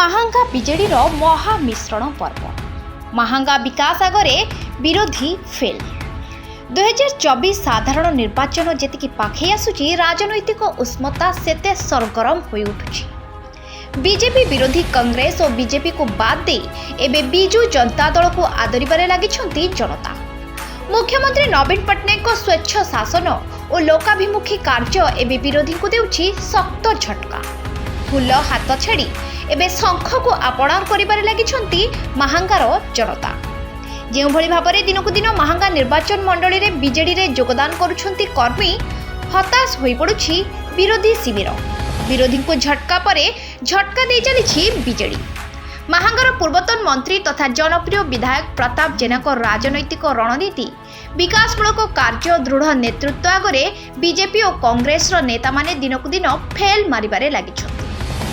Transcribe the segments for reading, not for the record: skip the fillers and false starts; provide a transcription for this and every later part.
Mahanga BJD महामिश्रण पर्व महांगा विकास आगे विरोधी फेल 2024 साधारण निर्वाचन जेतिकी पाखे आसुची राजनैतिक उष्मता सेते सरगरम हो उठुची। बीजेपी विरोधी कांग्रेस और बीजेपी को बाद दे एबे बिजू जनता दल को आदरिबारे लागिछंती जनता। मुख्यमंत्री नवीन पट्टनायक को स्वच्छ शासन और लोकाभिमुखी कार्य एबे विरोधी को देउछि शक्त झटका। फूल हाथ छाड़ी एबे शंख को आपणार करिबारे लागिछंती महांगार जनता। जो भली भाबरे दिनकू दिन महांगा निर्वाचन मंडली रे बीजेडी रे योगदान करुछंती कर्मी हताश होई पडुछि विरोधी शिविर। विरोधी को झटका परे झटका दे चली बीजेडी। महांगार पूर्वतन मंत्री तथा जनप्रिय विधायक प्रताप जेना राजनैतिक रणनीति विकासमूलक कार्य दृढ़ नेतृत्व आगे बीजेपी और कांग्रेस नेता माने दिनकू दिन फेल मारिबारे लागिछंती।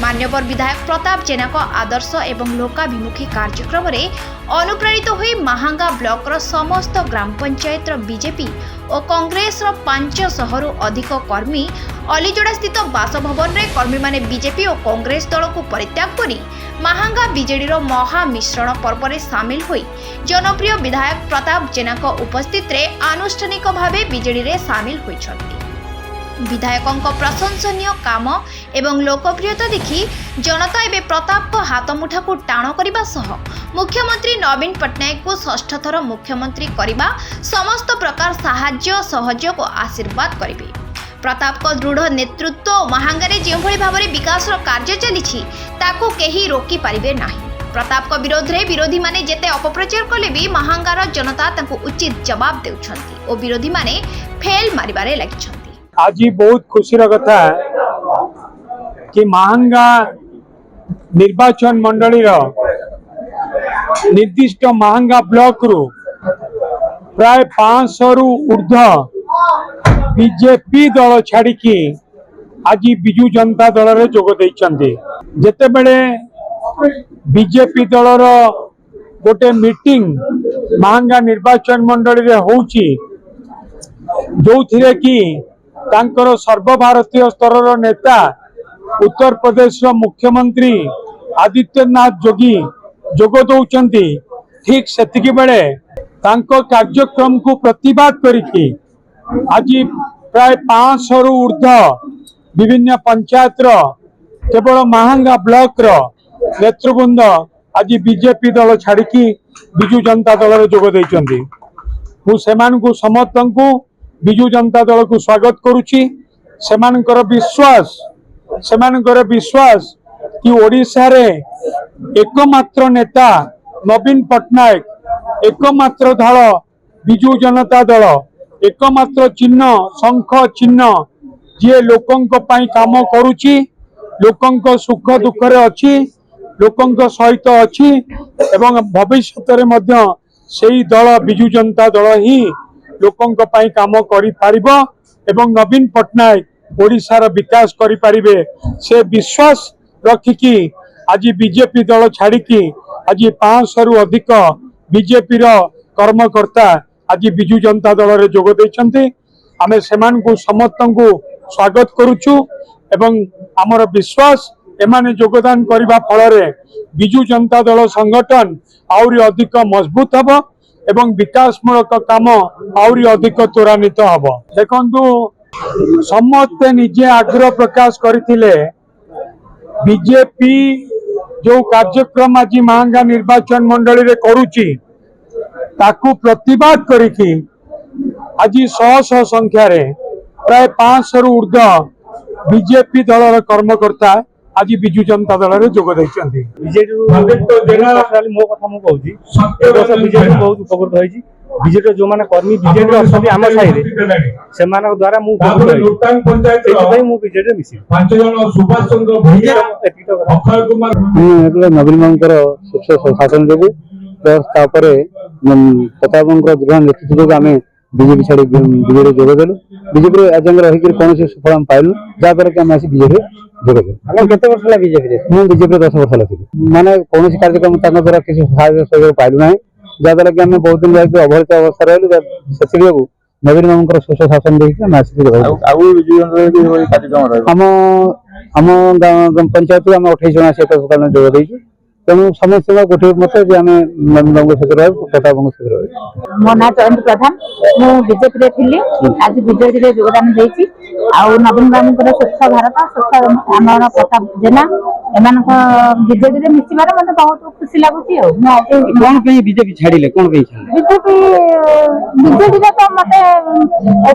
मान्यवर विधायक प्रताप जेना आदर्श एवं लोकाभिमुखी कार्यक्रम में अनुप्राणित हुई महांगा ब्लॉक समस्त ग्राम पंचायत बीजेपी और कांग्रेस 500 रु अधिक कर्मी अलीजोड़ा स्थित बासभवन में कर्मी माने बीजेपी और कांग्रेस दल को परित्याग करी महांगा बीजेडी महामिश्रण पर्व में सामिल हुई जनप्रिय विधायक प्रताप जेना उपस्थित रे आनुष्ठानिक भावे बीजेडी रे सामिल होइछंती। विधायकों प्रशंसनीय काम एवं लोकप्रियता देखि जनता एवं प्रताप को हाथ मुठा को टाण करने सह मुख्यमंत्री नवीन पट्टनायक को षष्ठ थर मुख्यमंत्री करने समस्त प्रकार साहाय्य सहयोग और आशीर्वाद करेंगे। प्रताप को दृढ़ नेतृत्व महांगारे जो भली भाव में विकास कार्य चली ताकू केही रोकी पारिबे नाही। प्रताप को विरोध रे विरोधी माने जेते अपप्रचार कले भी महांगार जनता तांको उचित जवाब देउछंती और विरोधी माने फेल मारिबारे लागिछंती। आज बहुत खुशीर कथा कि महांगा निर्वाचन मंडली निर्दिष्ट महांगा ब्लॉक रु प्राय 500 रु ऊर्ध बीजेपी दल छाड़ी आज बिजू जनता दल रे जोग देइछन्ते। जेते बेले बीजेपी दलर गोटे मीटिंग महांगा निर्वाचन मंडली रे होउची जो थिरे कि तांकर सर्वभारतीय स्तर नेता उत्तर प्रदेश मुख्यमंत्री आदित्यनाथ जोगी जोग दौरान ठीक सेतिकी बेले तांको कार्यक्रम को प्रतिवाद करिकी आज प्राय 500 रु ऊर्ध विभिन्न पंचायत केवल महांगा ब्लॉक नेतृवृंद आज बीजेपी दल छाड़ी बिजू जनता दल जोग देइछन्ती। मु सेमानकु समस्तंकु बिजू जनता दल को स्वागत करुछि। सेमानकर विश्वास कि ओडिशा रे एकमात्र नेता नवीन पट्टनायक एकमात्र दल बिजू जनता दल एकमात्र चिन्ह शंख चिन्ह जे लोकंक पई काम करुछि लोकंक सुख दुख रे अछि लोकंक सहित अछि एवं भविष्य रे मध्य सेही दल बिजू जनता दल ही लोकंक पई काम करि पारिबो एवं नवीन पट्टनायक ओडिशार विकास करि पारिबे से विश्वास रखिकी आज बीजेपी दल छाड़ी आज 500 रु अधिक बीजेपी रो कर्मकर्ता आज बिजू जनता दल रे जोग देइछन्ते। आमे सेमानकु समस्तंकु स्वागत करूछु एवं हमर विश्वास एमाने योगदान करिबा फल रे बिजू जनता दल संगठन आउरी अधिक मजबूत हबो एवं विकासमूलक काम आउरी अधिक त्वरान्वित हबो। देखंतु समस्ते निजे आग्रह प्रकाश करथिले बीजेपी जो कार्यक्रम आज महांगा निर्वाचन मंडली रे करूची ताकू प्रतिवाद करिकी आज 100 संख्या रे प्राय 500 रु ऊर्ध बीजेपी दलर कर्मकर्ता आज बिजू जनता दल रे जोग दैछन्ती। बीजेडी मो कथा मु कहूची बीजेडी बहुत उपकृत होईची। बीजेडी जो माने कर्मी बीजेडी असली आम साई रे सेमान द्वारा मु पंचायत मु बीजेडी मिसी 5 जन सुभाष चंद्र भैया अक्षय कुमार नवीन मंकर स्वच्छ शासन जोगु तापरे प्रतापंकर दृढ़ नेतृत्व जोगु आमे बीजेपी छाड़ी बीजेडी जोग देलु। बीजेपी एजेंट रही कौन सुफल हम पाइलु जहाँपर कि आम आसी बीजेपी जोग देलु। केते वर्ष है बीजेपी मु बीजेपी 10 वर्ष लगी माने कौन कार्यक्रम द्वारा किसी साहाय्य सहयोग पाइलु ना जहाँद्वारा कि आम बहुत दिन जाए अवहेलित अवस्था रही से ନବୀନ ବାବୁଙ୍କର ସୁଶାସନ ଦେଇକି ଆମେ ଆସିକି ଆମ ଆମ ପଞ୍ଚାୟତରୁ ଆମେ 28 ଜଣ ଆସି ଯୋଗ ଦେଇଛୁ। ତେଣୁ ସମସ୍ତଙ୍କ ଗୋଟିଏ ମତ ଯେ ଆମେ ନବୀନ ବାବୁଙ୍କ ସହିତ ରହିବୁ, ପ୍ରତାପ ବାବୁଙ୍କ ସହିତ ରହିବୁ। ମୋ ନାଁ ଜୟନ୍ତୀ ପ୍ରଧାନ, ମୁଁ ବିଜେପିରେ ଥିଲି, ଆଜି ବିଜେଡିରେ ଯୋଗଦାନ ଦେଇଛି। ଆଉ ନବୀନ ବାବୁଙ୍କର ସ୍ୱଚ୍ଛ ଭାରତ, ସ୍ୱଚ୍ଛ ଆମର ପ୍ରତାପ ଜେନା ଏମାନଙ୍କ ବିଜେଡିରେ ମିଶିବାରେ ମତେ ବହୁତ ଖୁସି ଲାଗୁଛି। ଆଉ ମୁଁ ଆଜି କଣ ପାଇଁ ବିଜେପି ଛାଡ଼ିଲେ, କଣ ପାଇଁ ଛାଡ଼ିଲେ? ବିଜେଡିରେ ତ ମତେ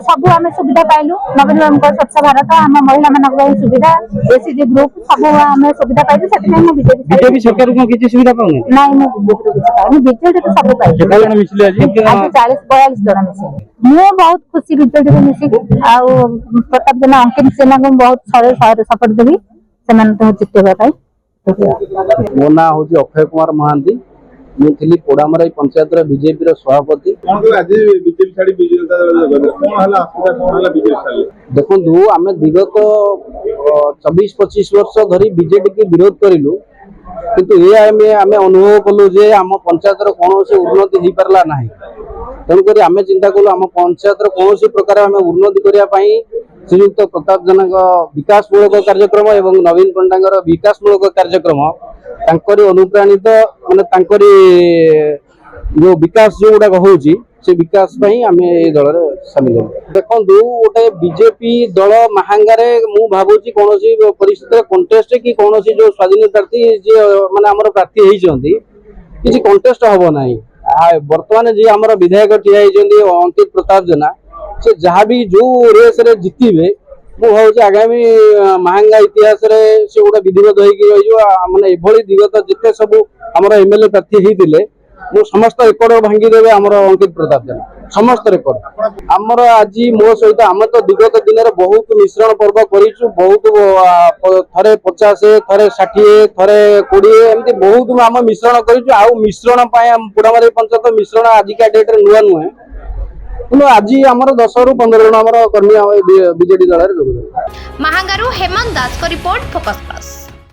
ସବୁ ଆମେ ସୁବିଧା ପାଇଲୁ। ନବୀନ ବାବୁଙ୍କ ସ୍ୱଚ୍ଛ ଭାରତ, ଆମ ମହିଳାମାନଙ୍କ ପାଇଁ ସୁବିଧା, ଏସିଜି ଗ୍ରୁପ ସବୁ ଆମେ ସୁବିଧା ପାଇଲୁ। ସେଥିପାଇଁ ମୁଁ ବିଜେପି ସରକାରରୁ କଣ କିଛି ସୁବିଧା ପାଉନି? ନାଇଁ, ମୁଁ ବିଜେପିରୁ କିଛି ପାଇନି, ବିଜେଡିରୁ ସବୁ ପାଇଲି। କେତେ ଜଣ ମିଶିଲେ ଆଜି? 40-42 ଜଣ ମିଶିଲେ। ମୁଁ ବହୁତ ଖୁସି ବିଜେଡିରେ ମିଶିକି। ଆଉ ପ୍ରତାପ ଜେନା, ଅଙ୍କିତ ସେନାଙ୍କୁ ମୁଁ ବହୁତ ଶହରେ ସପୋର୍ଟ ଦେବି ସେମାନଙ୍କୁ ଜିତେଇବା ପାଇଁ। ମୋ ନାଁ ହଉଛି ଅକ୍ଷୟ କୁମାର ମହାନ୍ତି। ମୁଁ ଥିଲି ପୋଡାମରାଇ ପଞ୍ଚାୟତର ବିଜେପିର ସଭାପତି। ଦେଖନ୍ତୁ, ଆମେ ବିଗତ 24-25 ବର୍ଷ ଧରି ବିଜେଡି କି ବିରୋଧ କରିଲୁ, କିନ୍ତୁ ଆମେ ଅନୁଭବ କଲୁ ଯେ ଆମ ପଞ୍ଚାୟତର କୌଣସି ଉନ୍ନତି ହେଇପାରିଲା ନାହିଁ। ତେଣୁକରି ଆମେ ଚିନ୍ତା କଲୁ ଆମ ପଞ୍ଚାୟତର କୌଣସି ପ୍ରକାର ଆମେ ଉନ୍ନତି କରିବା ପାଇଁ ଶ୍ରୀଯୁକ୍ତ ପ୍ରତାପ ଜେନାଙ୍କ ବିକାଶମୂଳକ କାର୍ଯ୍ୟକ୍ରମ ଏବଂ ନବୀନ ପଣ୍ଡାଙ୍କର ବିକାଶମୂଳକ କାର୍ଯ୍ୟକ୍ରମ ତାଙ୍କରି ଅନୁପ୍ରାଣିତ, ମାନେ ତାଙ୍କରି ଯୋଉ ବିକାଶ ଯୋଉଗୁଡାକ ହଉଛି ସେ ବିକାଶ ପାଇଁ ଆମେ ଏଇ ଦଳରେ ସାମିଲ ହେଲୁ। ଦେଖନ୍ତୁ, ଗୋଟେ ବିଜେପି ଦଳ ମାହାଙ୍ଗାରେ ମୁଁ ଭାବୁଛି କୌଣସି ପରିସ୍ଥିତିରେ କଣ୍ଟେଷ୍ଟ କି କୌଣସି ଯୋଉ ସ୍ୱାଧୀନ ପ୍ରାର୍ଥୀ ଯିଏ ମାନେ ଆମର ପ୍ରାର୍ଥୀ ହେଇଛନ୍ତି କିଛି କଣ୍ଟେଷ୍ଟ ହବ ନାହିଁ। ବର୍ତ୍ତମାନ ଯିଏ ଆମର ବିଧାୟକ ଠିଆ ହେଇଛନ୍ତି ଅଙ୍କିତ ପ୍ରତାପ ଜେନା, ସେ ଯାହାବି ଯୋଉ ରେସରେ ଜିତିବେ ମୁଁ ଭାବୁଛି ଆଗାମୀ ମାହାଙ୍ଗା ଇତିହାସରେ ସେ ଗୋଟେ ବିଧିବଦ୍ଧ ହେଇକି ରହିଯିବ। ମାନେ ଏଭଳି ବିଗତ ଯେତେ ସବୁ ଆମର ଏମଏଲଏ ପ୍ରାର୍ଥୀ ହେଇଥିଲେ ମୁଁ ସମସ୍ତ ରେକର୍ଡ ଭାଙ୍ଗିଦେବେ ଆମର ଅଙ୍କିତ ପ୍ରତାପ ଜେନା, ସମସ୍ତ ରେକର୍ଡ। ଆମର ଆଜି ମୋ ସହିତ ଆମେ ତ ବିଗତ ଦିନରେ ବହୁତ ମିଶ୍ରଣ ପର୍ବ କରିଛୁ, ବହୁତ ଥରେ 50, ଥରେ 60, ଥରେ 20 ଏମିତି ବହୁତ ଆମେ ମିଶ୍ରଣ କରିଛୁ। ଆଉ ମିଶ୍ରଣ ପାଇଁ ପୋଡାମରାଇ ପଞ୍ଚାୟତ ମିଶ୍ରଣ ଆଜିକା ଡେଟରେ ନୂଆ ନୁହେଁ, କିନ୍ତୁ ଆଜି ଆମର 10ରୁ 15 ଜଣ ଆମର କର୍ମୀ ବିଜେଡି ଦଳରେ ଯୋଗଦେଲେ। ମାହାଙ୍ଗାରୁ ହେମନ୍ତ ଦାସଙ୍କ ରିପୋର୍ଟ, ଫୋକସ୍ ପ୍ଲସ୍।